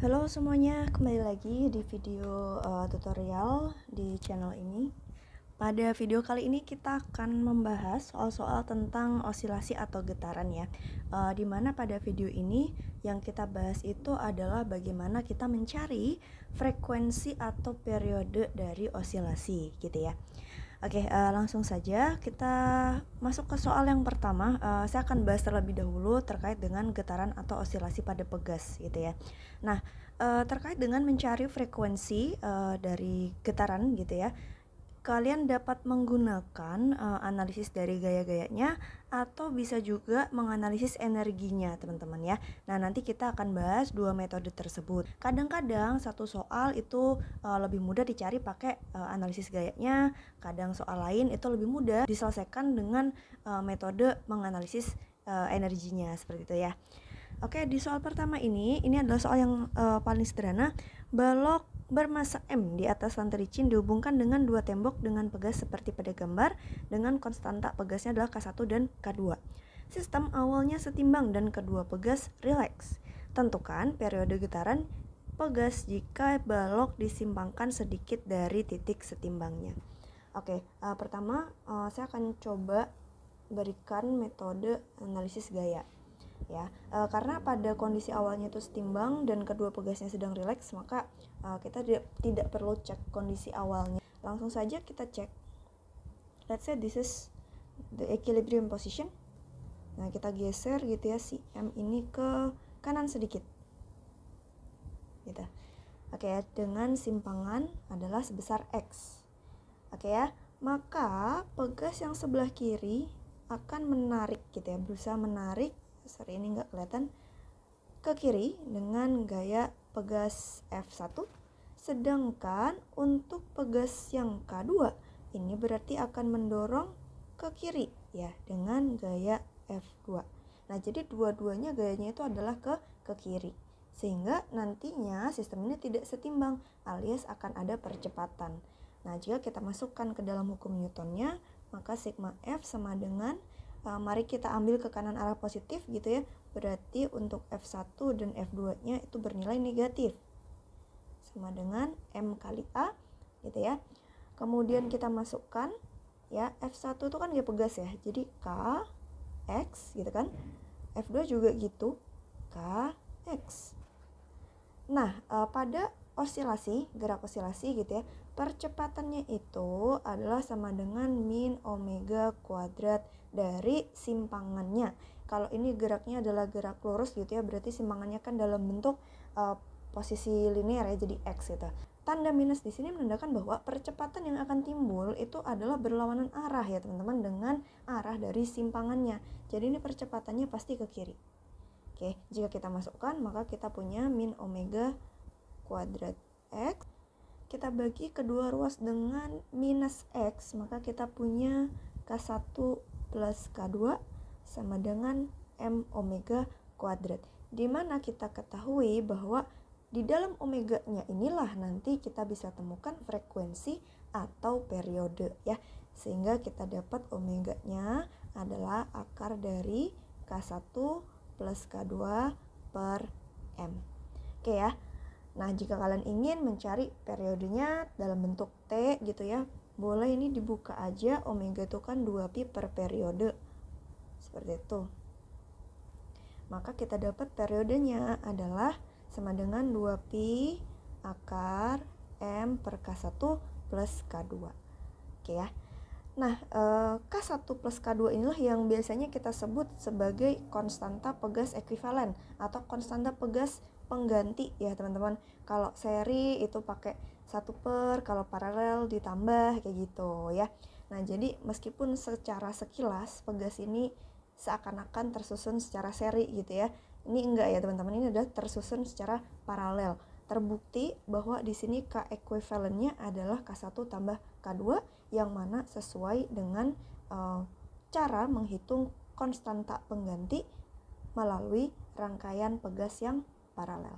Halo semuanya, kembali lagi di video tutorial di channel ini. Pada video kali ini kita akan membahas soal-soal tentang osilasi atau getaran ya. Dimana pada video ini yang kita bahas itu adalah bagaimana kita mencari frekuensi atau periode dari osilasi gitu ya. Oke, langsung saja kita masuk ke soal yang pertama. Saya akan bahas terlebih dahulu terkait dengan getaran atau osilasi pada pegas gitu ya. Nah, terkait dengan mencari frekuensi dari getaran gitu ya, kalian dapat menggunakan analisis dari gaya-gayanya atau bisa juga menganalisis energinya teman-teman ya. Nah, nanti kita akan bahas dua metode tersebut. Kadang-kadang satu soal itu lebih mudah dicari pakai analisis gayanya, kadang soal lain itu lebih mudah diselesaikan dengan metode menganalisis energinya seperti itu ya. Oke, di soal pertama ini adalah soal yang paling sederhana. Balok bermassa M di atas lantai licin dihubungkan dengan dua tembok dengan pegas seperti pada gambar dengan konstanta pegasnya adalah K1 dan K2. Sistem awalnya setimbang dan kedua pegas rileks. Tentukan periode getaran pegas jika balok disimpangkan sedikit dari titik setimbangnya. Oke, pertama saya akan coba berikan metode analisis gaya ya, karena pada kondisi awalnya itu setimbang dan kedua pegasnya sedang rileks, maka kita tidak perlu cek kondisi awalnya, langsung saja kita cek. Let's say this is the equilibrium position. Nah, kita geser gitu ya si M ini ke kanan sedikit gitu. Oke ya, dengan simpangan adalah sebesar X. Oke ya, maka pegas yang sebelah kiri akan menarik gitu ya, berusaha menarik, sorry ini nggak kelihatan, ke kiri dengan gaya pegas F1. Sedangkan untuk pegas yang K2 ini berarti akan mendorong ke kiri ya dengan gaya F2. Nah, jadi dua-duanya gayanya itu adalah ke kiri. Sehingga nantinya sistem ini tidak setimbang alias akan ada percepatan. Nah, jika kita masukkan ke dalam hukum Newtonnya, maka sigma F sama dengan mari kita ambil ke kanan arah positif gitu ya. Berarti untuk F1 dan F2-nya itu bernilai negatif. Sama dengan M kali A gitu ya. Kemudian kita masukkan ya, F1 itu kan dia pegas ya. Jadi K X gitu kan. F2 juga gitu, K X. Nah, pada osilasi, gerak osilasi gitu ya, percepatannya itu adalah sama dengan min omega kuadrat dari simpangannya. Kalau ini geraknya adalah gerak lurus gitu ya, berarti simpangannya kan dalam bentuk posisi linear ya, jadi X gitu. Tanda minus di sini menandakan bahwa percepatan yang akan timbul itu adalah berlawanan arah ya teman-teman dengan arah dari simpangannya. Jadi ini percepatannya pasti ke kiri. Oke, jika kita masukkan maka kita punya min omega kuadrat X. Kita bagi kedua ruas dengan minus X, maka kita punya K1 plus K2 sama dengan M omega kuadrat. Dimana kita ketahui bahwa di dalam omeganya inilah nanti kita bisa temukan frekuensi atau periode ya. Sehingga kita dapat omeganya adalah akar dari K1 plus K2 per M. Oke ya. Nah, jika kalian ingin mencari periodenya dalam bentuk T gitu ya, boleh ini dibuka aja, omega itu kan 2pi per periode. Seperti itu. Maka kita dapat periodenya adalah sama dengan 2pi akar M per K1 plus K2. Oke ya. Nah, K1 plus K2 inilah yang biasanya kita sebut sebagai konstanta pegas ekuivalen atau konstanta pegas pengganti ya teman-teman. Kalau seri itu pakai 1 per, kalau paralel ditambah kayak gitu ya. Nah, jadi meskipun secara sekilas pegas ini seakan-akan tersusun secara seri gitu ya, ini enggak ya teman-teman, ini adalah tersusun secara paralel. Terbukti bahwa di sini K ekuivalennya adalah K1 tambah K2 yang mana sesuai dengan cara menghitung konstanta pengganti melalui rangkaian pegas yang paralel.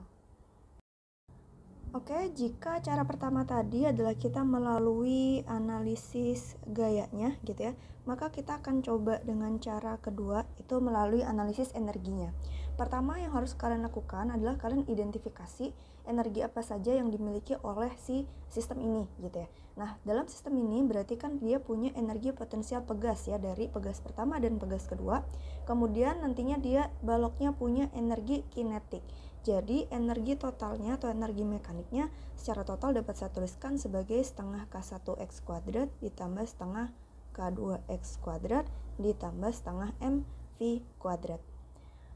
Oke, jika cara pertama tadi adalah kita melalui analisis gayanya gitu ya, maka kita akan coba dengan cara kedua itu melalui analisis energinya. pertama yang harus kalian lakukan adalah kalian identifikasi energi apa saja yang dimiliki oleh si sistem ini gitu ya. Nah, dalam sistem ini berarti kan dia punya energi potensial pegas ya, dari pegas pertama dan pegas kedua. Kemudian nantinya dia baloknya punya energi kinetik. Jadi energi totalnya atau energi mekaniknya secara total dapat saya tuliskan sebagai setengah K1X kuadrat ditambah setengah K2X kuadrat ditambah setengah MV kuadrat.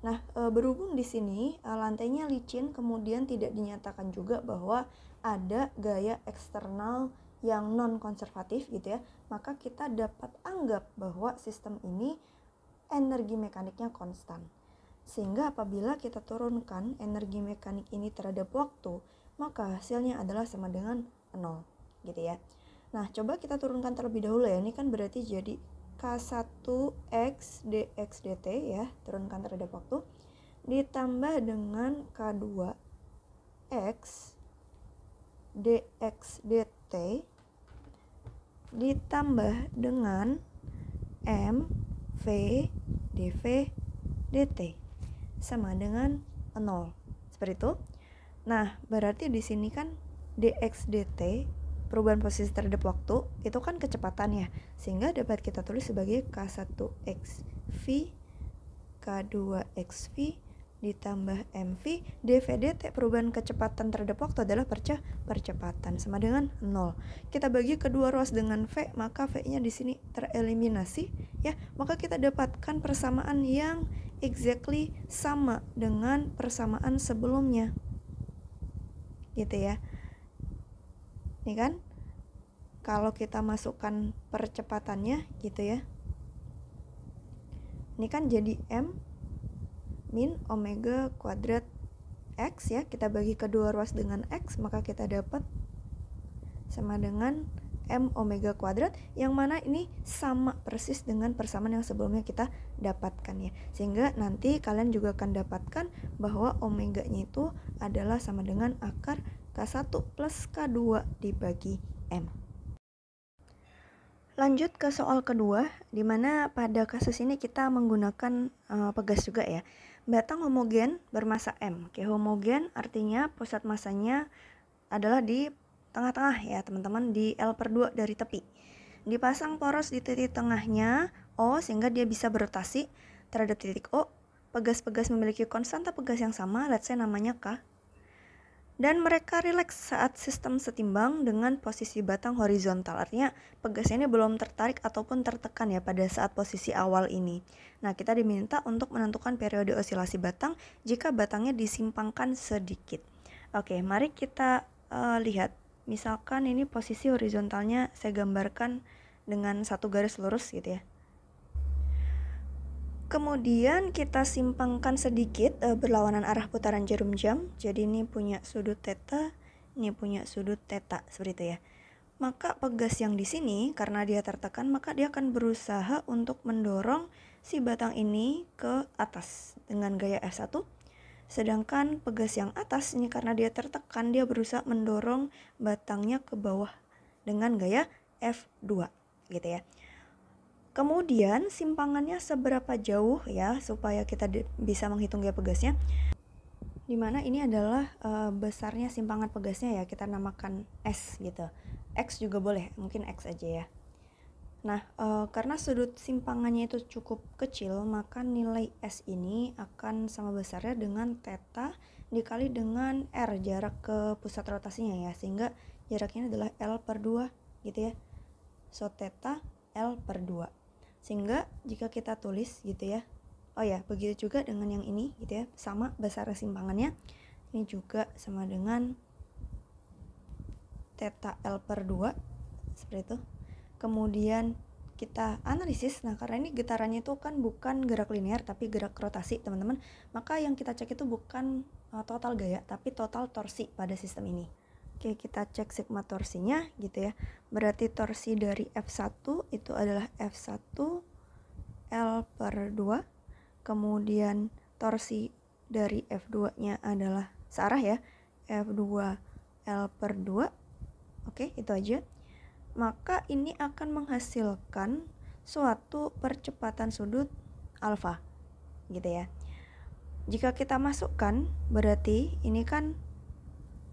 Nah, berhubung di sini lantainya licin, kemudian tidak dinyatakan juga bahwa ada gaya eksternal yang non konservatif gitu ya, maka kita dapat anggap bahwa sistem ini energi mekaniknya konstan. Sehingga apabila kita turunkan energi mekanik ini terhadap waktu, maka hasilnya adalah sama dengan 0 gitu ya. Nah, coba kita turunkan terlebih dahulu ya. Ini kan berarti jadi K1X dx dt ya, turunkan terhadap waktu, ditambah dengan K2X dx dt ditambah dengan MV dv dt sama dengan 0. Seperti itu. Nah, berarti di sini kan dx dt perubahan posisi terhadap waktu itu kan kecepatan ya, sehingga dapat kita tulis sebagai K1xv K2xv ditambah mv dv dt perubahan kecepatan terhadap waktu adalah percepatan sama dengan 0. Kita bagi kedua ruas dengan v, maka v-nya di sini tereliminasi ya, maka kita dapatkan persamaan yang exactly sama dengan persamaan sebelumnya gitu ya. Ini kan kalau kita masukkan percepatannya gitu ya, ini kan jadi M min omega kuadrat X ya, kita bagi kedua ruas dengan X, maka kita dapat sama dengan M omega kuadrat, yang mana ini sama persis dengan persamaan yang sebelumnya kita dapatkan ya. Sehingga nanti kalian juga akan dapatkan bahwa omeganya itu adalah sama dengan akar K1 plus K2 dibagi M. Lanjut ke soal kedua, di mana pada kasus ini kita menggunakan pegas juga ya. Batang homogen bermassa M. Oke, homogen artinya pusat masanya adalah di tengah-tengah ya teman-teman, di L/2 dari tepi. Dipasang poros di titik tengahnya O sehingga dia bisa berotasi terhadap titik O. Pegas-pegas memiliki konstanta pegas yang sama, let's say namanya K. Dan mereka rileks saat sistem setimbang dengan posisi batang horizontal. Artinya pegasnya ini belum tertarik ataupun tertekan ya pada saat posisi awal ini. Nah, kita diminta untuk menentukan periode osilasi batang jika batangnya disimpangkan sedikit. Oke, mari kita lihat. Misalkan ini posisi horizontalnya saya gambarkan dengan satu garis lurus gitu ya. Kemudian kita simpangkan sedikit berlawanan arah putaran jarum jam. Jadi ini punya sudut theta, ini punya sudut theta, seperti itu ya. Maka pegas yang di sini karena dia tertekan, maka dia akan berusaha untuk mendorong si batang ini ke atas dengan gaya F1. Sedangkan pegas yang atas ini karena dia tertekan, dia berusaha mendorong batangnya ke bawah dengan gaya F2 gitu ya. Kemudian simpangannya seberapa jauh ya supaya kita bisa menghitung gaya pegasnya. Dimana ini adalah besarnya simpangan pegasnya ya, kita namakan S gitu. X juga boleh, mungkin X aja ya. Nah, karena sudut simpangannya itu cukup kecil, maka nilai S ini akan sama besarnya dengan theta dikali dengan R, jarak ke pusat rotasinya ya, sehingga jaraknya adalah L/2 gitu ya. So theta L/2. Sehingga jika kita tulis gitu ya, oh ya begitu juga dengan yang ini gitu ya, sama besar simpangannya, ini juga sama dengan theta L/2 seperti itu. Kemudian kita analisis, nah karena ini getarannya itu kan bukan gerak linear tapi gerak rotasi teman-teman, maka yang kita cek itu bukan total gaya tapi total torsi pada sistem ini. Oke, kita cek sigma torsinya gitu ya. Berarti torsi dari F1 itu adalah F1 L/2. Kemudian torsi dari F2-nya adalah searah ya, F2 L/2. Oke, itu aja. Maka ini akan menghasilkan suatu percepatan sudut alfa gitu ya. Jika kita masukkan, berarti ini kan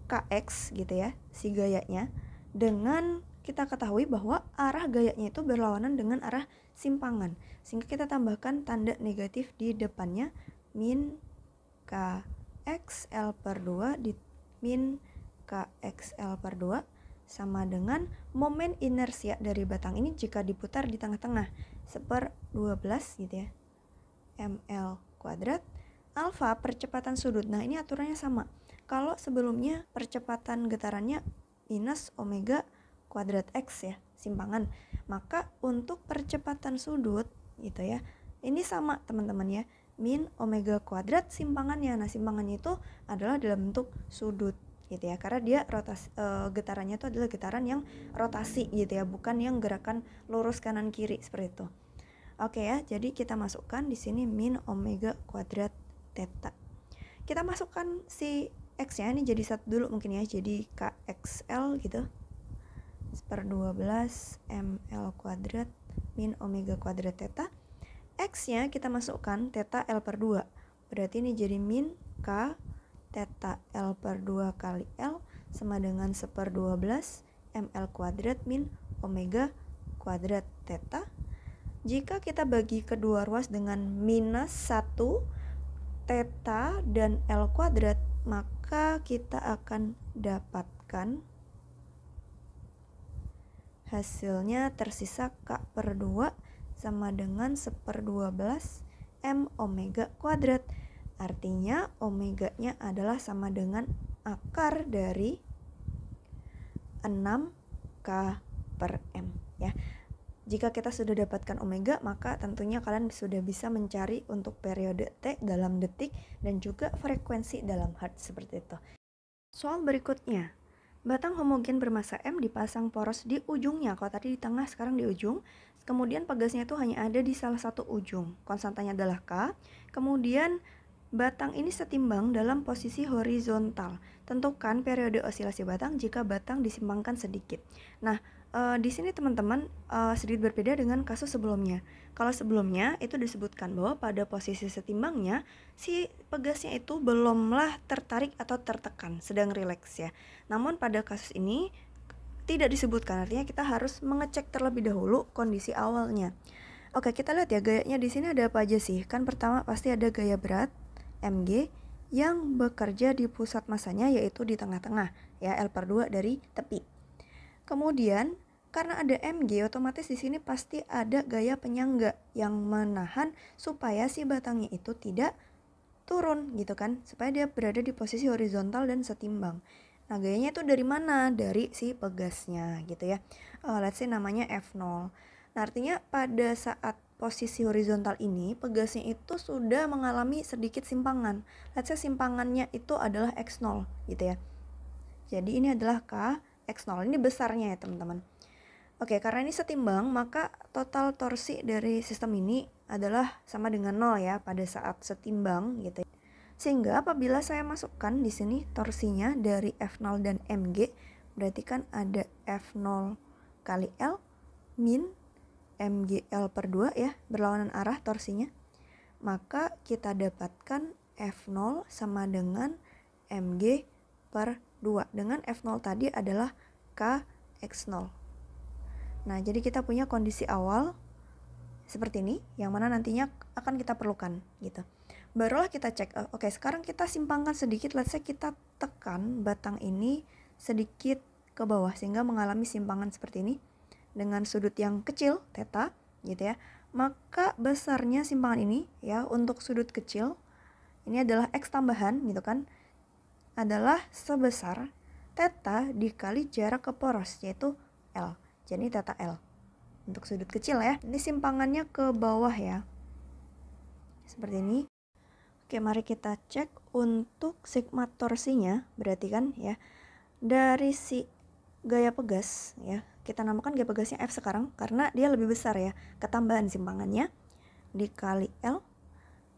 Kx gitu ya, si gayanya, dengan kita ketahui bahwa arah gayanya itu berlawanan dengan arah simpangan, sehingga kita tambahkan tanda negatif di depannya, min Kxl per 2 di min Kxl per 2 sama dengan momen inersia dari batang ini jika diputar di tengah-tengah, seper 12 gitu ya, ml kuadrat. Alfa percepatan sudut. Nah, ini aturannya sama. Kalau sebelumnya percepatan getarannya minus omega kuadrat X ya, simpangan. Maka untuk percepatan sudut gitu ya, ini sama teman-teman ya, min omega kuadrat simpangannya. Nah, simpangannya itu adalah dalam bentuk sudut gitu ya, karena dia rotasi, getarannya itu adalah getaran yang rotasi gitu ya, bukan yang gerakan lurus kanan kiri seperti itu. Oke ya, jadi kita masukkan di sini min omega kuadrat theta. Kita masukkan si X nya ini jadi satu dulu mungkin ya, jadi KXL gitu, per 12 ml kuadrat min omega kuadrat theta. X nya kita masukkan theta L per 2, berarti ini jadi min K theta L per 2 kali L sama dengan seper 12 ml kuadrat min omega kuadrat theta. Jika kita bagi kedua ruas dengan minus 1 theta dan L kuadrat, maka kita akan dapatkan hasilnya tersisa K per 2 sama dengan seper 12 M omega kuadrat. Artinya omeganya adalah sama dengan akar dari 6K per M ya. Jika kita sudah dapatkan omega, maka tentunya kalian sudah bisa mencari untuk periode T dalam detik dan juga frekuensi dalam hertz seperti itu. Soal berikutnya, batang homogen bermassa M dipasang poros di ujungnya. Kalau tadi di tengah, sekarang di ujung. Kemudian pegasnya itu hanya ada di salah satu ujung. Konstantanya adalah K. Kemudian batang ini setimbang dalam posisi horizontal. Tentukan periode osilasi batang jika batang disimbangkan sedikit. Nah, di sini teman-teman sedikit berbeda dengan kasus sebelumnya. Kalau sebelumnya itu disebutkan bahwa pada posisi setimbangnya si pegasnya itu belumlah tertarik atau tertekan, sedang rileks ya. Namun pada kasus ini tidak disebutkan, artinya kita harus mengecek terlebih dahulu kondisi awalnya. Oke, kita lihat ya gayanya di sini ada apa aja sih? Kan pertama pasti ada gaya berat Mg yang bekerja di pusat masanya yaitu di tengah-tengah ya, L per 2 dari tepi. Kemudian karena ada Mg, otomatis di sini pasti ada gaya penyangga yang menahan supaya si batangnya itu tidak turun gitu kan, supaya dia berada di posisi horizontal dan setimbang. Nah, gayanya itu dari mana? Dari si pegasnya gitu ya. Let's say namanya F0. Nah, artinya pada saat posisi horizontal ini pegasnya itu sudah mengalami sedikit simpangan. Let's say simpangannya itu adalah X0 gitu ya. Jadi ini adalah K X0, ini besarnya ya teman-teman. Oke, karena ini setimbang, maka total torsi dari sistem ini adalah sama dengan 0 ya pada saat setimbang gitu. Sehingga apabila saya masukkan di sini torsinya dari F0 dan Mg, berarti kan ada F0 kali L min MgL per 2 ya, berlawanan arah torsinya. Maka kita dapatkan F0 sama dengan Mg per 2, dengan F0 tadi adalah Kx0. Nah, jadi kita punya kondisi awal seperti ini, yang mana nantinya akan kita perlukan gitu. Barulah kita cek, oke, sekarang kita simpangkan sedikit, let's say kita tekan batang ini sedikit ke bawah sehingga mengalami simpangan seperti ini dengan sudut yang kecil, theta gitu ya. Maka besarnya simpangan ini ya untuk sudut kecil, ini adalah X tambahan gitu kan, adalah sebesar theta dikali jarak ke poros yaitu L. Jadi theta L untuk sudut kecil ya. Ini simpangannya ke bawah ya, seperti ini. Oke, mari kita cek untuk sigma torsinya. Berarti kan ya, dari si gaya pegas ya, kita namakan gaya pegasnya F sekarang karena dia lebih besar ya, ketambahan simpangannya dikali L,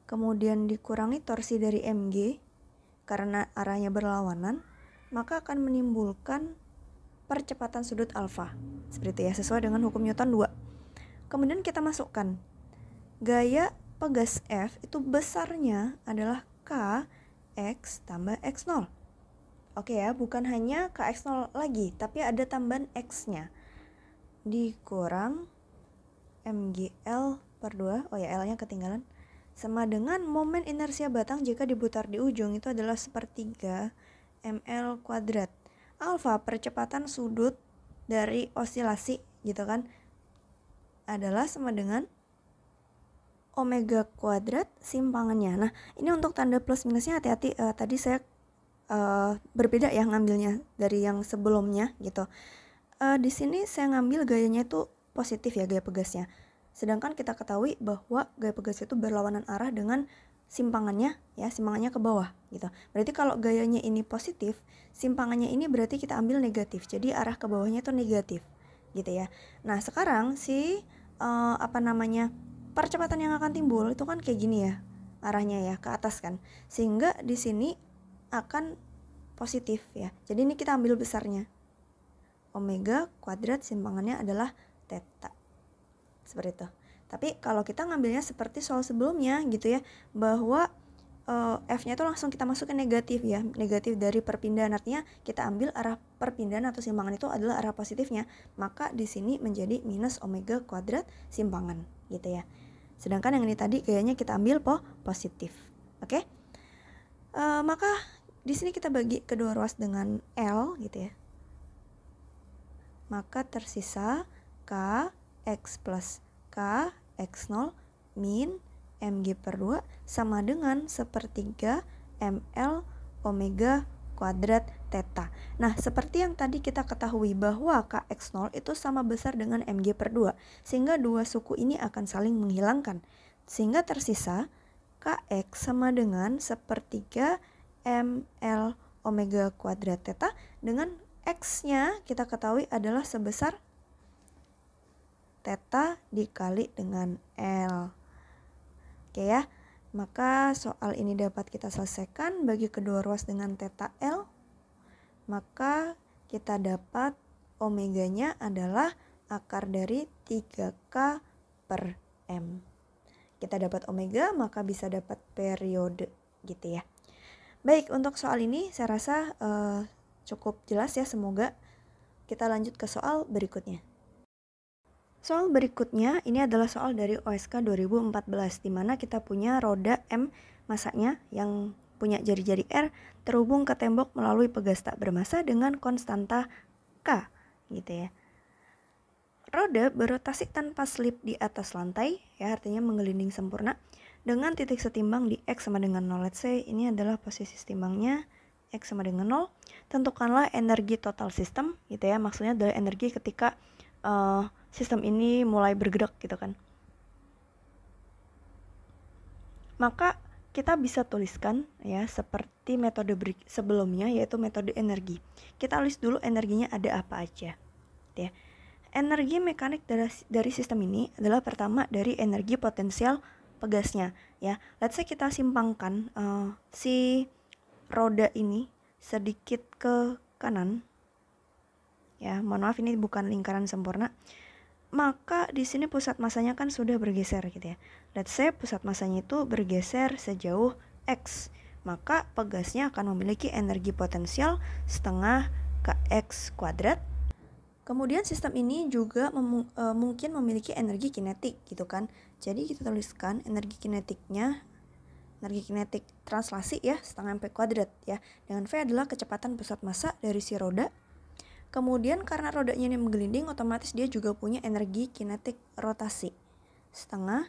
kemudian dikurangi torsi dari Mg karena arahnya berlawanan, maka akan menimbulkan percepatan sudut alfa. Seperti itu ya, sesuai dengan hukum Newton 2. Kemudian kita masukkan gaya pegas F itu besarnya adalah Kx tambah X0. Oke ya, bukan hanya Kx0 lagi, tapi ada tambahan X-nya. Dikurang mgl per 2, oh ya L-nya ketinggalan, sama dengan momen inersia batang jika diputar di ujung itu adalah sepertiga ml kuadrat. Alfa, percepatan sudut dari osilasi gitu kan, adalah sama dengan omega kuadrat simpangannya. Nah, ini untuk tanda plus minusnya hati-hati, tadi saya berbeda ya ngambilnya dari yang sebelumnya gitu. Di sini saya ngambil gayanya itu positif ya, gaya pegasnya. Sedangkan kita ketahui bahwa gaya pegas itu berlawanan arah dengan simpangannya ya, simpangannya ke bawah gitu. Berarti kalau gayanya ini positif, simpangannya ini berarti kita ambil negatif. Jadi arah ke bawahnya itu negatif gitu ya. Nah, sekarang percepatan yang akan timbul itu kan kayak gini ya, arahnya ya ke atas kan, sehingga di sini akan positif ya. Jadi ini kita ambil besarnya, omega kuadrat simpangannya adalah theta, seperti itu. Tapi kalau kita ngambilnya seperti soal sebelumnya gitu ya, bahwa F-nya itu langsung kita masukkan negatif ya, negatif dari perpindahan, artinya kita ambil arah perpindahan atau simpangan itu adalah arah positifnya, maka di sini menjadi minus omega kuadrat simpangan gitu ya. Sedangkan yang ini tadi kayaknya kita ambil positif. Oke? Maka di sini kita bagi kedua ruas dengan L gitu ya. Maka tersisa Kx plus Kx0 min mg per 2 sama dengan sepertiga ml omega kuadrat theta. Nah, seperti yang tadi kita ketahui bahwa Kx0 itu sama besar dengan mg per 2, sehingga dua suku ini akan saling menghilangkan. Sehingga tersisa Kx sama dengan sepertiga ml omega kuadrat theta dengan X-nya kita ketahui adalah sebesar theta dikali dengan L. Oke ya, maka soal ini dapat kita selesaikan bagi kedua ruas dengan theta L. Maka kita dapat omeganya adalah akar dari 3K per M. Kita dapat omega, maka bisa dapat periode gitu ya. Baik, untuk soal ini saya rasa cukup jelas ya, semoga. Kita lanjut ke soal berikutnya. Soal berikutnya ini adalah soal dari OSK 2014, di mana kita punya roda M masanya yang punya jari-jari R terhubung ke tembok melalui pegas tak bermasa dengan konstanta K gitu ya. Roda berotasi tanpa slip di atas lantai ya, artinya menggelinding sempurna dengan titik setimbang di X sama dengan 0. Let's say ini adalah posisi setimbangnya X sama dengan 0. Tentukanlah energi total sistem gitu ya, maksudnya adalah energi ketika sistem ini mulai bergerak gitu kan. Maka kita bisa tuliskan ya seperti metode sebelumnya, yaitu metode energi. Kita tulis dulu energinya ada apa aja ya. Energi mekanik dari sistem ini adalah pertama dari energi potensial pegasnya ya. Let's say kita simpangkan si roda ini sedikit ke kanan ya, mohon maaf ini bukan lingkaran sempurna. Maka di sini pusat masanya kan sudah bergeser gitu ya. Let's say pusat masanya itu bergeser sejauh X, maka pegasnya akan memiliki energi potensial setengah Kx kuadrat. Kemudian sistem ini juga mungkin memiliki energi kinetik gitu kan. Jadi kita tuliskan energi kinetiknya, energi kinetik translasi ya, setengah mp kuadrat ya. Dengan V adalah kecepatan pusat massa dari si roda. Kemudian karena rodanya ini menggelinding, otomatis dia juga punya energi kinetik rotasi. Setengah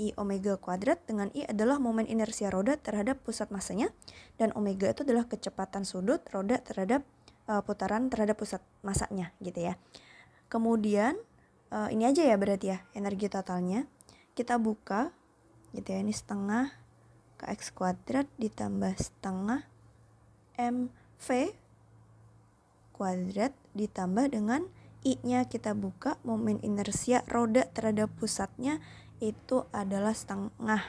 I omega kuadrat, dengan I adalah momen inersia roda terhadap pusat massanya, dan omega itu adalah kecepatan sudut roda terhadap putaran terhadap pusat massanya gitu ya. Kemudian ini aja ya berarti ya energi totalnya. Kita buka gitu ya, ini setengah Kx kuadrat ditambah setengah mv kuadrat ditambah dengan I-nya kita buka, momen inersia roda terhadap pusatnya itu adalah setengah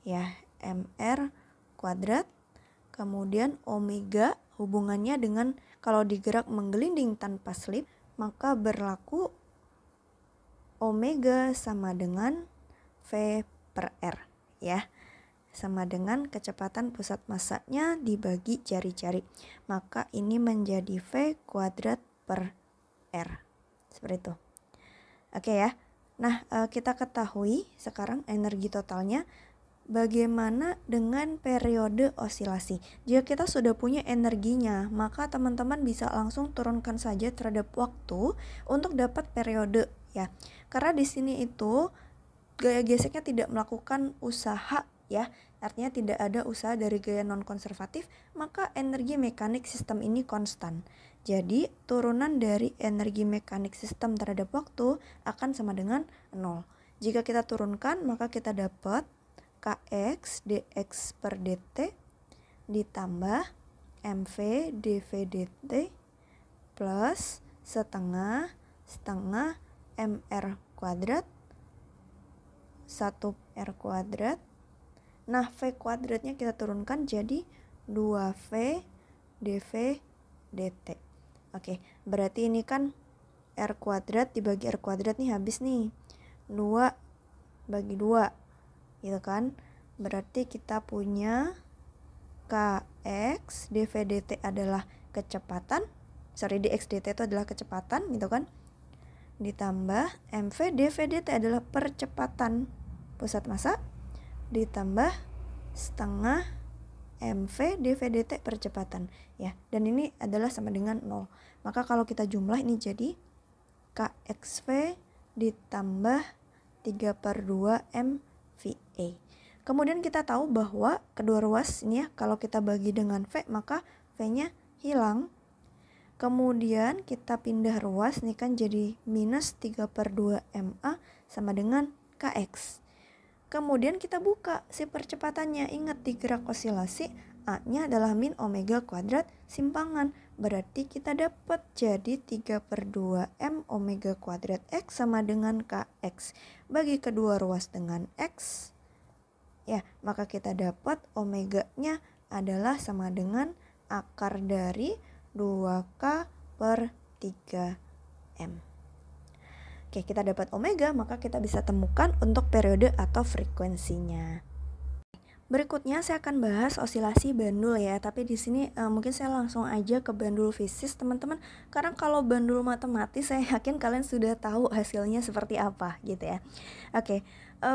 ya mr kuadrat. Kemudian omega hubungannya dengan kalau digerak menggelinding tanpa slip, maka berlaku omega sama dengan V per R ya. sama dengan kecepatan pusat masanya dibagi jari-jari. Maka ini menjadi V kuadrat per R. Seperti itu. Oke ya. Nah, kita ketahui sekarang energi totalnya. Bagaimana dengan periode osilasi? Jika kita sudah punya energinya, maka teman-teman bisa langsung turunkan saja terhadap waktu untuk dapat periode ya. Karena di sini itu gaya geseknya tidak melakukan usaha ya. Artinya tidak ada usaha dari gaya non-konservatif, maka energi mekanik sistem ini konstan. Jadi turunan dari energi mekanik sistem terhadap waktu akan sama dengan 0. Jika kita turunkan, maka kita dapat Kx dx per dt ditambah mv dv dt plus setengah mr kuadrat 1r kuadrat. Nah, v kuadratnya kita turunkan jadi 2v dv dt. Oke, berarti ini kan r kuadrat dibagi r kuadrat nih habis nih. 2 bagi 2 gitu kan. Berarti kita punya Kx dv dt adalah kecepatan. Dx dt itu adalah kecepatan gitu kan. Ditambah mv dv dt adalah percepatan pusat massa ditambah setengah mv dv dt percepatan ya. Dan ini adalah sama dengan 0. Maka kalau kita jumlah ini jadi Kxv ditambah 3/2 MVA. Kemudian kita tahu bahwa kedua ruas ini ya, kalau kita bagi dengan V maka V-nya hilang. Kemudian kita pindah ruas nih kan jadi minus 3/2 MA sama dengan Kx. Kemudian kita buka si percepatannya. Ingat di gerak osilasi A-nya adalah min omega kuadrat simpangan. Berarti kita dapat jadi 3/2 M omega kuadrat X sama dengan Kx. Bagi kedua ruas dengan X, ya maka kita dapat omega-nya adalah sama dengan akar dari 2K per 3M. Oke, kita dapat omega, maka kita bisa temukan untuk periode atau frekuensinya. Berikutnya saya akan bahas osilasi bandul ya, tapi di sini mungkin saya langsung aja ke bandul fisis teman-teman, karena kalau bandul matematis saya yakin kalian sudah tahu hasilnya seperti apa gitu ya. Oke,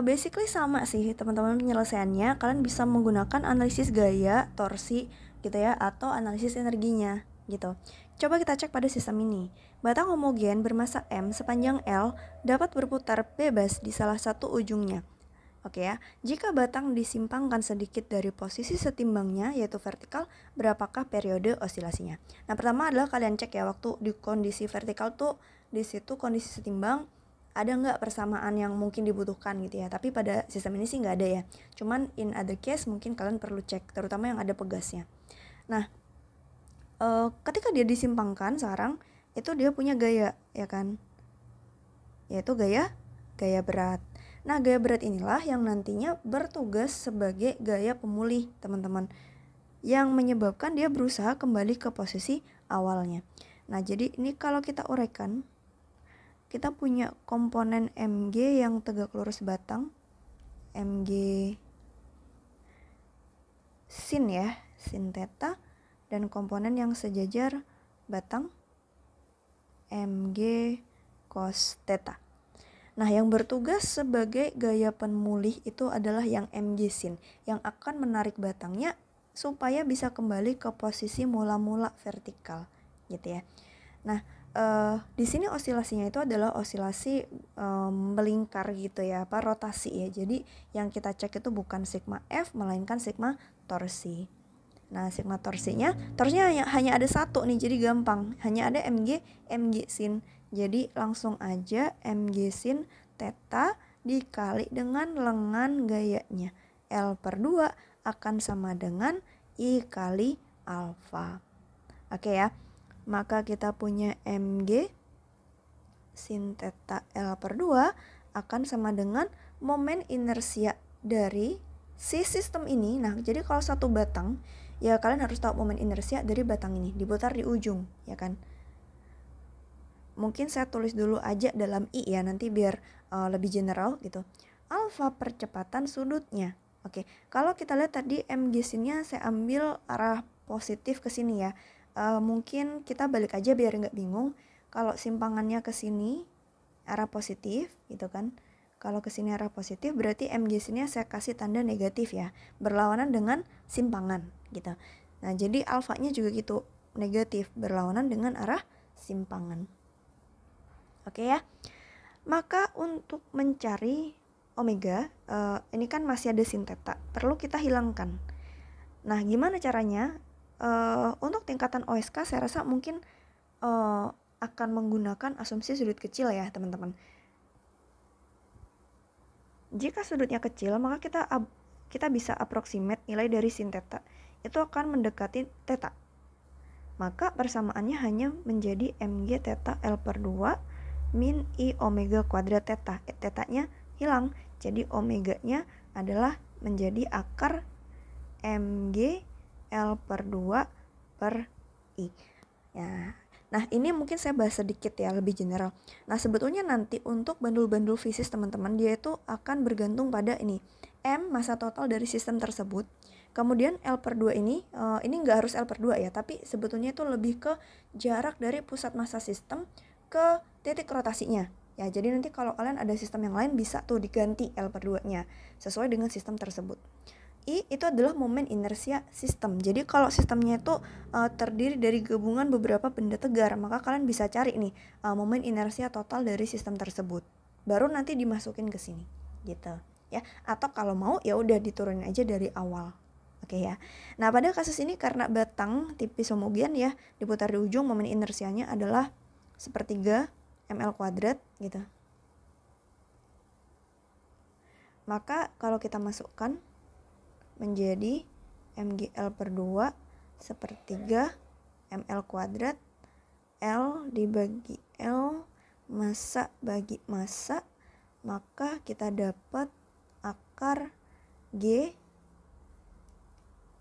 basically sama sih teman-teman penyelesaiannya. Kalian bisa menggunakan analisis gaya, torsi gitu ya, atau analisis energinya gitu. Coba kita cek pada sistem ini. Batang homogen bermassa M sepanjang L dapat berputar bebas di salah satu ujungnya. Oke ya, jika batang disimpangkan sedikit dari posisi setimbangnya yaitu vertikal, berapakah periode osilasinya? Nah, pertama adalah kalian cek ya waktu di kondisi vertikal tuh di situ kondisi setimbang ada nggak persamaan yang mungkin dibutuhkan gitu ya. Tapi pada sistem ini sih nggak ada ya. Cuman in other case mungkin kalian perlu cek, terutama yang ada pegasnya. Nah, ketika dia disimpangkan sekarang itu dia punya gaya ya kan, yaitu gaya berat. Nah, gaya berat inilah yang nantinya bertugas sebagai gaya pemulih teman-teman, yang menyebabkan dia berusaha kembali ke posisi awalnya. Nah, jadi ini kalau kita uraikan, kita punya komponen Mg yang tegak lurus batang, Mg sin ya, sin theta, dan komponen yang sejajar batang Mg cos theta. Nah, yang bertugas sebagai gaya pemulih itu adalah yang Mg sin, yang akan menarik batangnya supaya bisa kembali ke posisi mula-mula vertikal gitu ya. Nah, di sini osilasinya itu adalah osilasi melingkar gitu ya, rotasi ya. Jadi yang kita cek itu bukan sigma F melainkan sigma torsi. Nah, sigma torsinya hanya ada satu nih, jadi gampang. Hanya ada Mg sin. Jadi langsung aja Mg sin theta dikali dengan lengan gayanya. L/2 akan sama dengan I kali alfa. Oke ya. Maka kita punya Mg sin theta L/2 akan sama dengan momen inersia dari si sistem ini. Nah, jadi kalau satu batang, ya kalian harus tahu momen inersia dari batang ini, diputar di ujung, ya kan? Mungkin saya tulis dulu aja dalam I ya, nanti biar lebih general gitu. Alfa percepatan sudutnya. Oke, kalau kita lihat tadi mg sin-nya saya ambil arah positif ke sini ya. Mungkin kita balik aja biar nggak bingung. Kalau simpangannya ke sini arah positif gitu kan. Kalau ke sini arah positif berarti mg sin-nya saya kasih tanda negatif ya, berlawanan dengan simpangan gitu. Nah, jadi alfanya juga gitu, negatif berlawanan dengan arah simpangan. Oke ya. Maka untuk mencari omega, ini kan masih ada sin theta, perlu kita hilangkan. Nah, gimana caranya? Untuk tingkatan OSK saya rasa mungkin akan menggunakan asumsi sudut kecil ya teman-teman. Jika sudutnya kecil, maka kita bisa approximate nilai dari sin theta. Itu akan mendekati theta. Maka persamaannya hanya menjadi mg theta L per 2 min I omega kuadrat theta. Theta-nya hilang, jadi omeganya adalah menjadi akar mg L per 2 per I ya. Nah, ini mungkin saya bahas sedikit ya, lebih general. Nah, sebetulnya nanti untuk bandul-bandul fisis teman-teman, dia itu akan bergantung pada ini, M masa total dari sistem tersebut. Kemudian L per 2 ini nggak harus L per 2 ya, tapi sebetulnya itu lebih ke jarak dari pusat massa sistem ke titik rotasinya. Ya, jadi nanti kalau kalian ada sistem yang lain bisa tuh diganti L per 2-nya sesuai dengan sistem tersebut. I itu adalah momen inersia sistem. Jadi kalau sistemnya itu terdiri dari gabungan beberapa benda tegar, maka kalian bisa cari nih momen inersia total dari sistem tersebut. Baru nanti dimasukin ke sini, gitu ya. Atau kalau mau ya udah diturunin aja dari awal. Oke ya. Nah, pada kasus ini karena batang tipis homogen ya, diputar di ujung, momen inersianya adalah sepertiga ml kuadrat gitu. Maka kalau kita masukkan menjadi mgl per 2 sepertiga ml kuadrat L dibagi L massa bagi massa, maka kita dapat akar G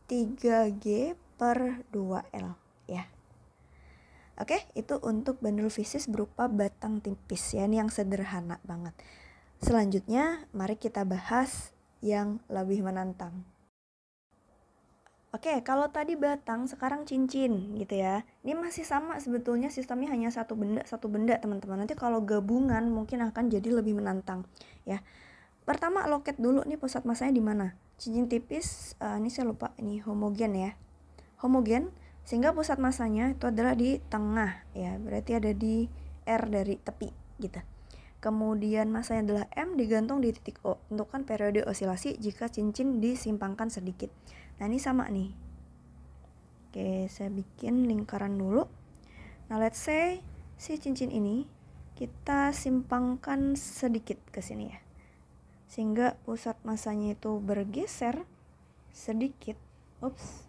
3G per 2L ya. Oke, itu untuk bandul fisis berupa batang tipis ya, ini yang sederhana banget. Selanjutnya mari kita bahas yang lebih menantang. Oke, kalau tadi batang, sekarang cincin gitu ya. Ini masih sama sebetulnya, sistemnya hanya satu benda teman-teman. Nanti kalau gabungan mungkin akan jadi lebih menantang ya. Pertama loket dulu nih, pusat massanya di mana? Cincin tipis, ini saya lupa, ini homogen ya. Homogen, sehingga pusat massanya itu adalah di tengah ya. Berarti ada di R dari tepi gitu. Kemudian massanya adalah M, digantung di titik O. Tentukan periode osilasi jika cincin disimpangkan sedikit. Nah, ini sama nih. Oke, saya bikin lingkaran dulu. Nah, let's say si cincin ini kita simpangkan sedikit ke sini ya. Sehingga pusat massanya itu bergeser sedikit. Ups.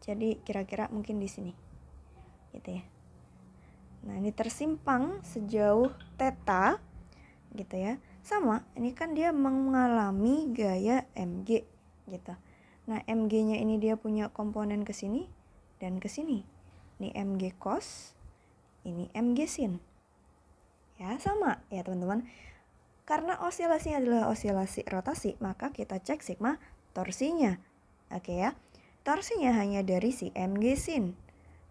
Jadi kira-kira mungkin di sini. Gitu ya. Nah, ini tersimpang sejauh theta gitu ya. Sama, ini kan dia mengalami gaya mg gitu. Nah, mg-nya ini dia punya komponen ke sini dan ke sini. Ini mg cos, ini mg sin. Ya, sama ya, teman-teman. Karena osilasinya adalah osilasi rotasi, maka kita cek sigma torsinya. Oke ya. Torsinya hanya dari si mg sin.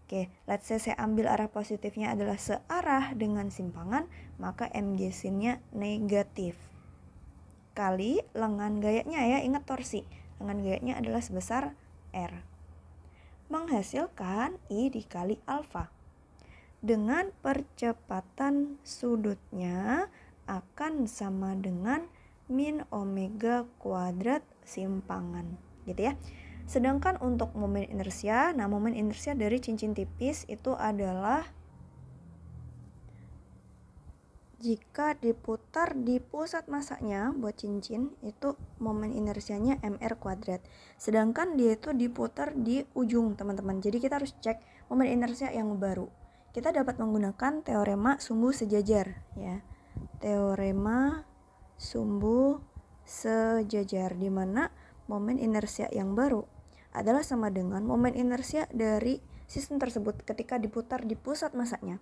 Oke, let's say saya ambil arah positifnya adalah searah dengan simpangan, maka mg sin-nya negatif. Kali lengan gayanya ya, ingat torsi. Lengan gayanya adalah sebesar R. Menghasilkan I dikali alfa. Dengan percepatan sudutnya akan sama dengan min omega kuadrat simpangan. Gitu ya. Sedangkan untuk momen inersia, nah momen inersia dari cincin tipis itu adalah jika diputar di pusat massanya buat cincin itu momen inersianya mr kuadrat. Sedangkan dia itu diputar di ujung teman-teman. Jadi kita harus cek momen inersia yang baru. Kita dapat menggunakan teorema sumbu sejajar ya. Teorema sumbu sejajar di mana momen inersia yang baru adalah sama dengan momen inersia dari sistem tersebut ketika diputar di pusat massanya,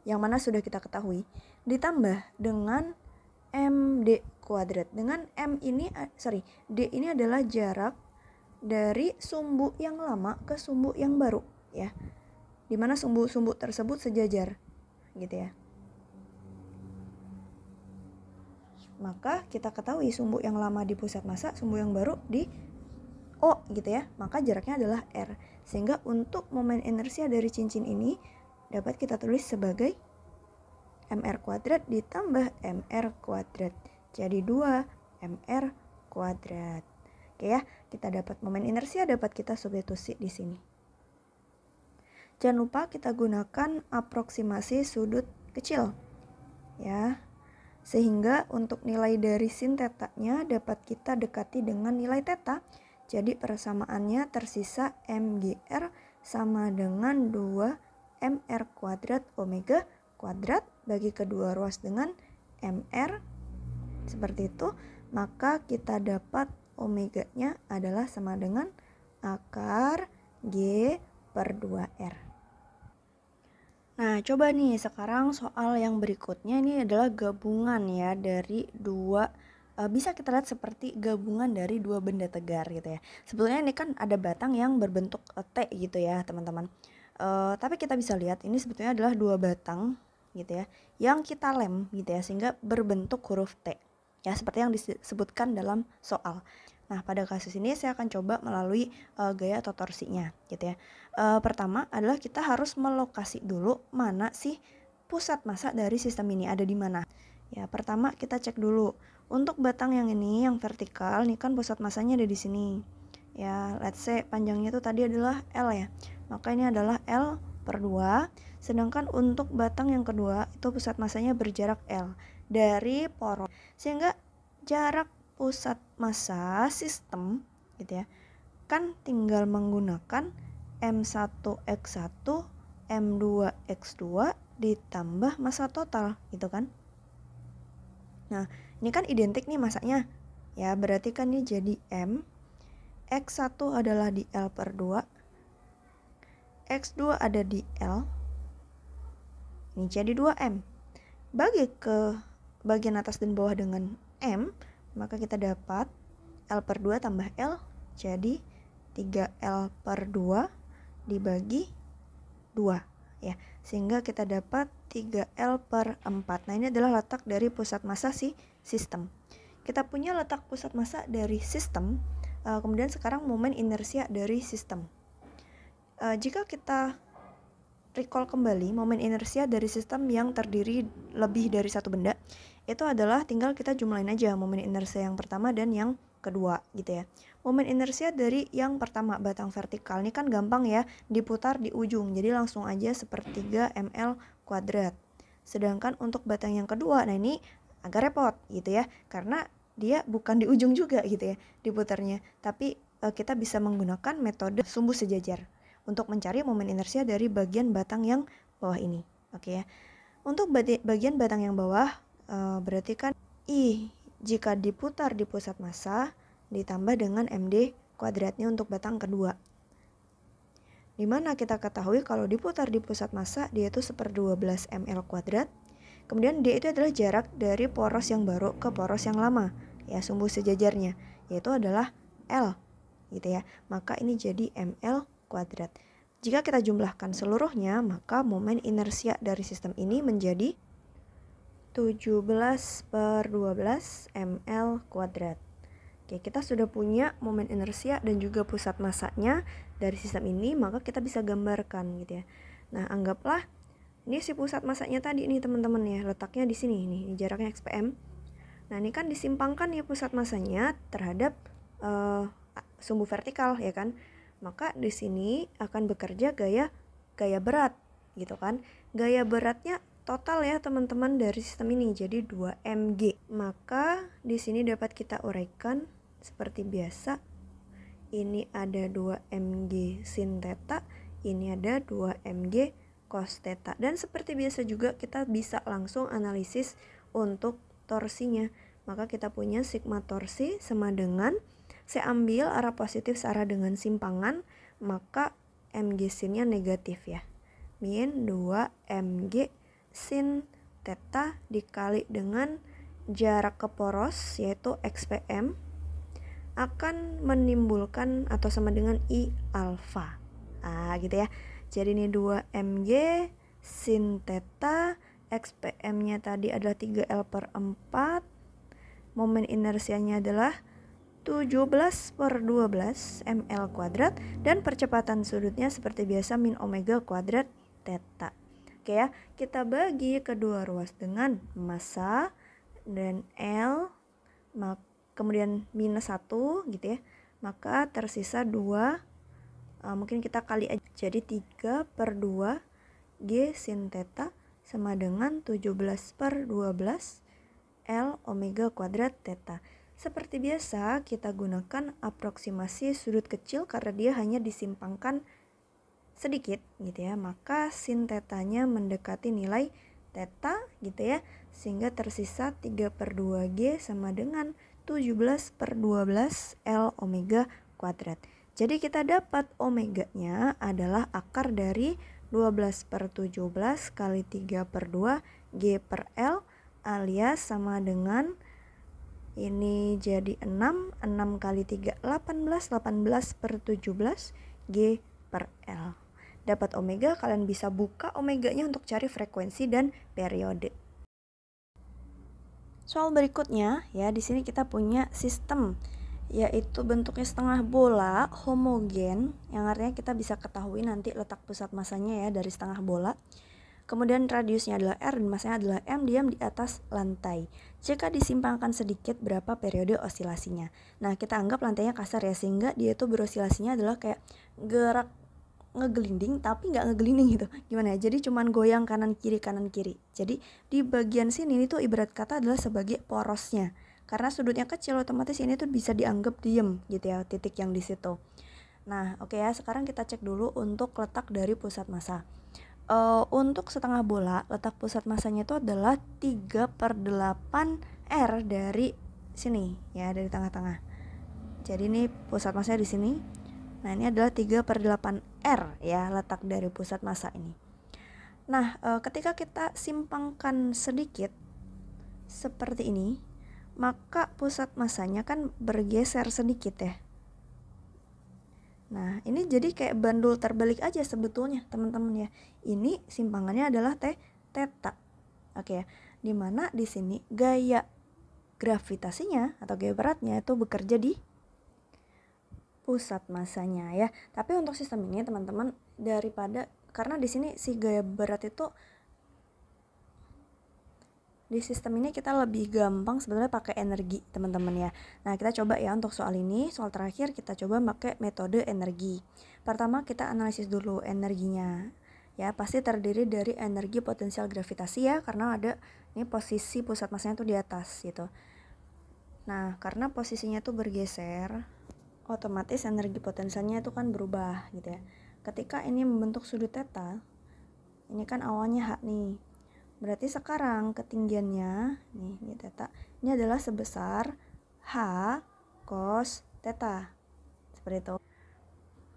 yang mana sudah kita ketahui, ditambah dengan MD kuadrat. Dengan D ini adalah jarak dari sumbu yang lama ke sumbu yang baru ya. Dimana sumbu-sumbu tersebut sejajar gitu ya. Maka kita ketahui sumbu yang lama di pusat massa, sumbu yang baru di O gitu ya. Maka jaraknya adalah R. Sehingga untuk momen inersia dari cincin ini dapat kita tulis sebagai mr kuadrat ditambah mr kuadrat. Jadi 2 mr kuadrat. Oke ya, kita dapat momen inersia, dapat kita substitusi di sini. Jangan lupa kita gunakan aproksimasi sudut kecil ya. Sehingga untuk nilai dari sin tetanya dapat kita dekati dengan nilai teta. Jadi persamaannya tersisa MGR sama dengan 2 MR kuadrat omega kuadrat bagi kedua ruas dengan MR. Seperti itu, maka kita dapat omeganya adalah sama dengan akar G per 2R. Nah, coba nih sekarang soal yang berikutnya ini adalah gabungan ya dari dua, bisa kita lihat seperti gabungan dari dua benda tegar gitu ya. Sebetulnya ini kan ada batang yang berbentuk T gitu ya teman-teman. Tapi kita bisa lihat ini sebetulnya adalah dua batang gitu ya, yang kita lem gitu ya, sehingga berbentuk huruf T ya, seperti yang disebutkan dalam soal. Nah, pada kasus ini saya akan coba melalui gaya atau torsinya gitu ya. Pertama adalah kita harus melokasi dulu mana sih pusat massa dari sistem ini, ada di mana. Ya, pertama kita cek dulu. Untuk batang yang ini yang vertikal, ini kan pusat massanya ada di sini. Ya, let's say panjangnya itu tadi adalah L ya. Maka ini adalah L per 2. Sedangkan untuk batang yang kedua itu pusat massanya berjarak L dari poros. Sehingga jarak pusat massa sistem gitu ya, kan tinggal menggunakan M1X1 M2X2 ditambah massa total gitu kan. Nah, ini kan identik nih massanya ya, berarti kan ini jadi M, X1 adalah di L per 2, X2 ada di L, ini jadi 2M. Bagi ke bagian atas dan bawah dengan M, maka kita dapat L per 2 tambah L jadi 3L per 2 dibagi 2 ya. Sehingga kita dapat 3L per 4. Nah, ini adalah letak dari pusat massa si sistem. Kita punya letak pusat massa dari sistem, kemudian sekarang momen inersia dari sistem. Jika kita recall kembali momen inersia dari sistem yang terdiri lebih dari satu benda, itu adalah tinggal kita jumlahin aja momen inersia yang pertama dan yang kedua gitu ya. Momen inersia dari yang pertama batang vertikal ini kan gampang ya, diputar di ujung, jadi langsung aja sepertiga ml kuadrat. Sedangkan untuk batang yang kedua, nah ini agak repot gitu ya, karena dia bukan di ujung juga gitu ya diputarnya, tapi kita bisa menggunakan metode sumbu sejajar untuk mencari momen inersia dari bagian batang yang bawah ini. Oke ya. Untuk bagian batang yang bawah, berarti kan I jika diputar di pusat massa ditambah dengan MD kuadratnya untuk batang kedua. Dimana kita ketahui kalau diputar di pusat massa dia itu 1/12 ml kuadrat. Kemudian D itu adalah jarak dari poros yang baru ke poros yang lama, ya sumbu sejajarnya, yaitu adalah L gitu ya. Maka ini jadi ml kuadrat. Jika kita jumlahkan seluruhnya, maka momen inersia dari sistem ini menjadi 17/12 ml kuadrat. Oke, kita sudah punya momen inersia dan juga pusat massanya dari sistem ini, maka kita bisa gambarkan gitu ya. Nah, anggaplah ini si pusat massanya tadi nih teman-teman ya, letaknya di sini nih, jaraknya XPM. Nah, ini kan disimpangkan nih pusat massanya terhadap sumbu vertikal ya kan. Maka di sini akan bekerja gaya berat gitu kan. Gaya beratnya total ya teman-teman dari sistem ini jadi 2 mg. Maka di sini dapat kita uraikan seperti biasa. Ini ada 2 mg sin theta, ini ada 2 mg cos theta. Dan seperti biasa juga kita bisa langsung analisis untuk torsinya. Maka kita punya sigma torsi sama dengan, saya ambil arah positif searah dengan simpangan, maka mg sinnya negatif ya. Min 2 mg sin theta dikali dengan jarak ke poros yaitu XPM akan menimbulkan atau sama dengan I alfa. Gitu ya. Jadi ini 2mg sin theta, XPM-nya tadi adalah 3L/4, momen inersianya adalah 17/12 ml kuadrat, dan percepatan sudutnya seperti biasa min omega kuadrat theta. Oke ya, kita bagi kedua ruas dengan massa dan L, kemudian minus 1 gitu ya, maka tersisa 2, mungkin kita kali aja, jadi 3/2 G sin theta sama dengan 17/12 L omega kuadrat theta. Seperti biasa kita gunakan aproksimasi sudut kecil karena dia hanya disimpangkan sedikit gitu ya, maka sin tetanya mendekati nilai theta gitu ya, sehingga tersisa 3/2G sama dengan 17/12 L omega kuadrat. Jadi kita dapat omeganya adalah akar dari 12/17 kali 3/2 G per L, alias sama dengan ini jadi 6 kali 3 18 18/17 G per L. Dapat omega, kalian bisa buka omeganya untuk cari frekuensi dan periode. Soal berikutnya ya, di sini kita punya sistem yaitu bentuknya setengah bola homogen, yang artinya kita bisa ketahui nanti letak pusat masanya ya dari setengah bola. Kemudian radiusnya adalah R dan masanya adalah M, diam di atas lantai. Jika disimpangkan sedikit, berapa periode osilasinya? Nah, kita anggap lantainya kasar ya, sehingga dia itu berosilasinya adalah kayak gerak ngegelinding tapi nggak ngegelinding gitu. Gimana ya? Jadi cuman goyang kanan kiri. Jadi di bagian sini itu ibarat kata adalah sebagai porosnya. Karena sudutnya kecil, otomatis ini tuh bisa dianggap diem gitu ya, titik yang di situ. Nah, oke ya, sekarang kita cek dulu untuk letak dari pusat massa. Untuk setengah bola, letak pusat massanya itu adalah 3/8 R dari sini ya, dari tengah-tengah. Jadi ini pusat massanya di sini. Nah, ini adalah 3/8 R ya, letak dari pusat massa ini. Nah, ketika kita simpangkan sedikit seperti ini, maka pusat massanya kan bergeser sedikit ya. Nah, ini jadi kayak bandul terbalik aja sebetulnya teman-teman ya. Ini simpangannya adalah theta. Oke ya. Dimana di sini gaya gravitasinya atau gaya beratnya itu bekerja di pusat massanya ya. Tapi untuk sistem ini teman-teman, karena di sini si gaya berat itu di sistem ini kita lebih gampang sebenarnya pakai energi teman-teman ya. Nah, kita coba ya untuk soal ini, soal terakhir kita coba pakai metode energi. Pertama kita analisis dulu energinya. Ya, pasti terdiri dari energi potensial gravitasi ya, karena ada ini posisi pusat massanya tuh di atas gitu. Nah, karena posisinya tuh bergeser, otomatis energi potensialnya itu kan berubah gitu ya. Ketika ini membentuk sudut theta, ini kan awalnya H nih. Berarti sekarang ketinggiannya nih theta ini adalah sebesar H cos theta. Seperti itu.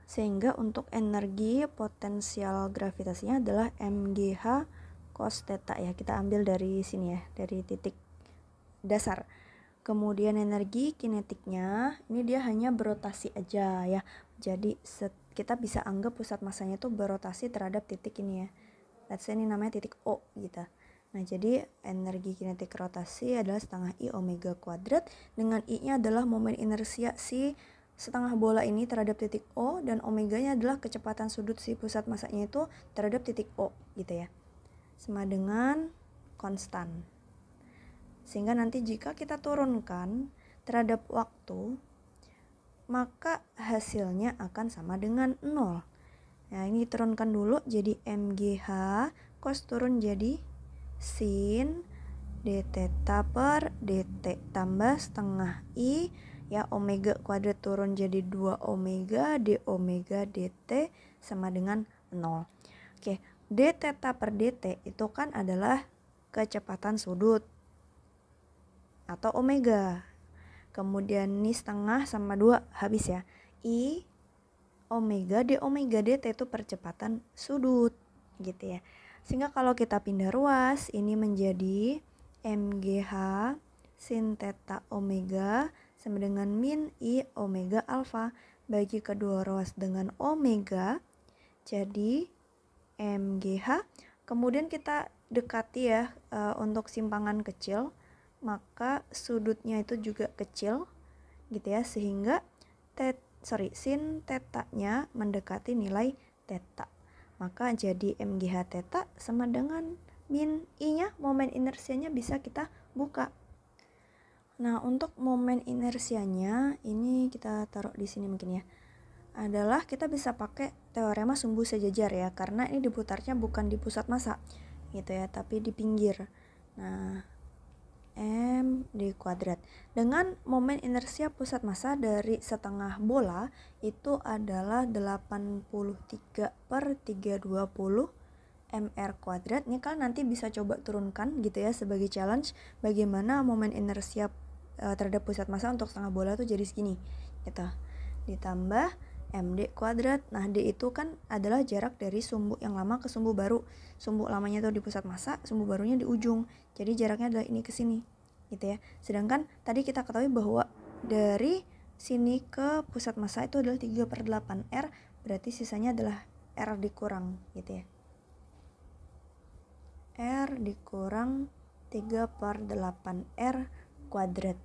Sehingga untuk energi potensial gravitasinya adalah mgh cos theta ya. Kita ambil dari sini ya, dari titik dasar. Kemudian energi kinetiknya ini dia hanya berotasi aja ya. Jadi kita bisa anggap pusat massanya itu berotasi terhadap titik ini ya. Let's say ini namanya titik O gitu. Nah, jadi energi kinetik rotasi adalah setengah I omega kuadrat, dengan I-nya adalah momen inersia si setengah bola ini terhadap titik O, dan omeganya adalah kecepatan sudut si pusat massanya itu terhadap titik O gitu ya. Sama dengan konstan. Sehingga nanti jika kita turunkan terhadap waktu, maka hasilnya akan sama dengan 0. Nah, ini turunkan dulu jadi mgh cos turun jadi sin d theta per dt tambah setengah I ya, omega kuadrat turun jadi 2 omega d omega dt sama dengan 0. Oke, d theta per dt itu kan adalah kecepatan sudut atau omega. Kemudian ini setengah sama 2 habis ya. I omega d omega dt itu percepatan sudut gitu ya. Sehingga kalau kita pindah ruas, ini menjadi mgh sin theta omega sama dengan min I omega alfa. Bagi kedua ruas dengan omega, jadi MGH. Kemudian kita dekati ya untuk simpangan kecil, maka sudutnya itu juga kecil gitu ya, sehingga sin tetanya mendekati nilai theta. Maka jadi MGH theta sama dengan min I-nya, momen inersianya bisa kita buka. Nah, untuk momen inersianya ini kita taruh di sini mungkin ya. Adalah kita bisa pakai teorema sumbu sejajar ya, karena ini diputarnya bukan di pusat massa gitu ya, tapi di pinggir. Nah, M di kuadrat dengan momen inersia pusat massa dari setengah bola itu adalah 83/320 mr kuadrat. Ini kalian nanti bisa coba turunkan gitu ya sebagai challenge, bagaimana momen inersia terhadap pusat massa untuk setengah bola tuh jadi segini gitu. Ditambah MD kuadrat. Nah, D itu kan adalah jarak dari sumbu yang lama ke sumbu baru. Sumbu lamanya tuh di pusat massa, sumbu barunya di ujung. Jadi jaraknya adalah ini ke sini gitu ya. Sedangkan tadi kita ketahui bahwa dari sini ke pusat massa itu adalah 3/8 R, berarti sisanya adalah R dikurang gitu ya. R dikurang 3/8 R kuadrat.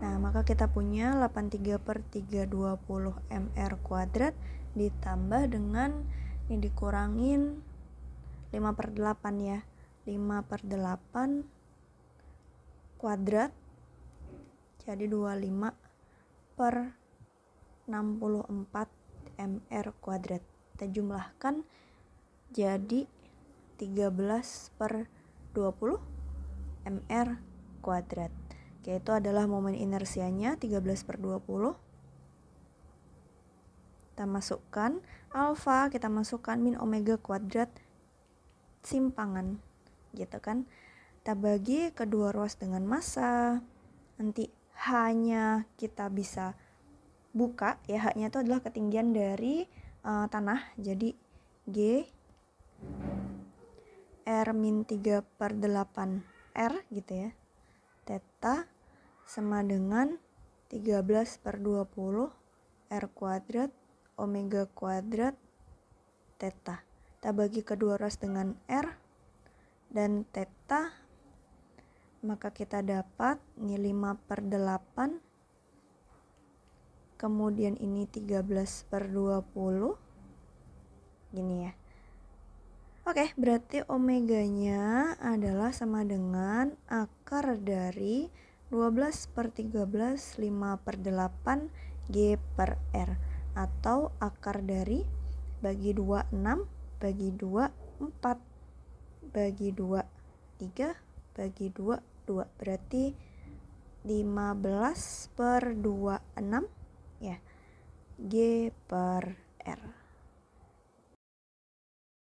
Nah, maka kita punya 83/320 mr kuadrat ditambah dengan ini dikurangin 5/8 ya. 5/8 kuadrat jadi 25/64 mr kuadrat. Kita jumlahkan jadi 13/20 mr kuadrat. Oke, itu adalah momen inersianya 13/20. Kita masukkan alfa, kita masukkan min omega kuadrat simpangan gitu kan. Kita bagi kedua ruas dengan massa. Nanti H-nya kita bisa buka ya, H-nya itu adalah ketinggian dari tanah. Jadi G R min 3/8 R gitu ya. Theta sama dengan 13/20 R kuadrat omega kuadrat theta. Kita bagi kedua ruas dengan R dan theta, maka kita dapat ini 5/8, kemudian ini 13/20 gini ya. Oke, berarti omeganya adalah sama dengan akar dari 12/13 5/8 G per R, atau akar dari bagi 2 6, bagi 2 4, bagi 2 3, bagi 2 2, berarti 15/26 ya, G per R.